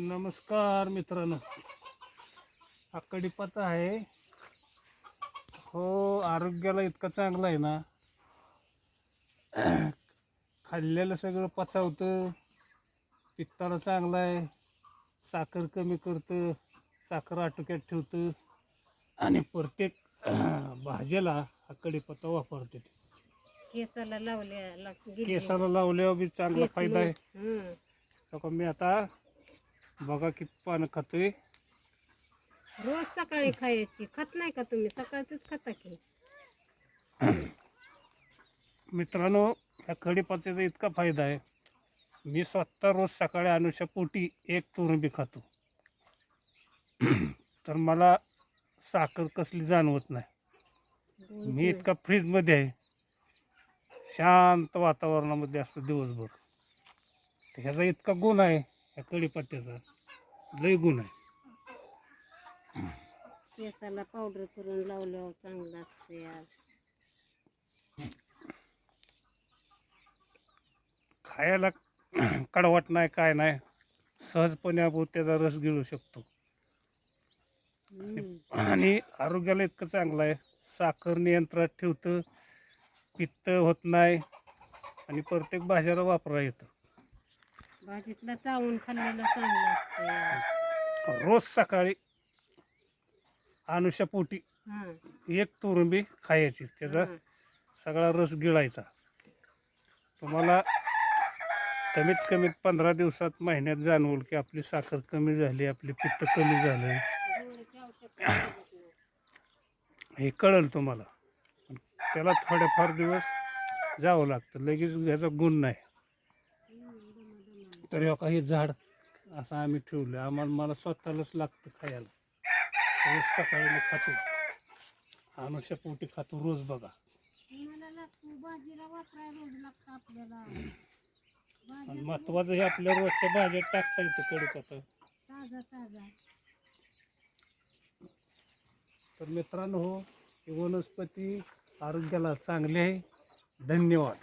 नमस्कार मित्रांनो, हा कढीपत्ता आहे. हो, आरोग्याला इतका चांगला आहे ना. खाल्लेलं सगळं पचावतं, पित्ताला चांगलं आहे, साखर कमी करतं, साखर आटोक्यात ठेवतं आणि प्रत्येक भाज्याला हा कढीपत्ता वापरते. केसाला लावल्या केसाला लावल्यावर बी चांगला फायदा आहे. तर मी आता बघा किती पानं खातोय. रोज सकाळी खायची. खात नाही का तुम्ही? सकाळच खाता की. मित्रांनो, ह्या कढीपत्त्याचा इतका फायदा आहे. मी स्वतः रोज सकाळी अनुषापोटी एक तुरुंबी खातो. तर मला साखर कसली जाणवत नाही. मी इतका फ्रीजमध्ये आहे, शांत वातावरणामध्ये असतो दिवसभर. तर ह्याचा इतका गुण आहे, ह्या कढीपत्त्याचा लय गुण आहे. केसाला पावडर करून लावल्यावर चांगलं असतं यार. खायला कडवट नाही, काय नाही, सहजपणे आपण त्याचा रस गिळू शकतो. आणि आरोग्याला इतकं चांगलं आहे. साखर नियंत्रणात ठेवतं, पित्त होत नाही आणि प्रत्येक भाज्याला वापरा येतं. भाजीतला चावून खाल्लेलं चांगलं असतं. रोज सकाळी अनुषापोटी एक तुरुंबी खायची, त्याचा सगळा रस गिळायचा. तुम्हाला कमीत कमीत 15 दिवसात, महिन्यात जाणवल की आपली साखर कमी झाली, आपली पित्त कमी झालं, हे कळेल तुम्हाला. त्याला थोडेफार दिवस जावं लागतं, लगेच ह्याचा गुण नाही. तर हे काही झाड असं आम्ही ठेवलं, मला स्वतःलाच लागतं खायला. रोज सकाळी मी खातो, अनुषापोटी खातो रोज. बघा, भाजीला वापरायला रोज लागतं आपल्याला. आणि महत्वाचं हे आपल्या रोजच्या भाज्यात टाकता येतं कढीपत्ता. ताजा ताजा. तर मित्रांनो, ही वनस्पती आरोग्याला चांगली आहे. धन्यवाद.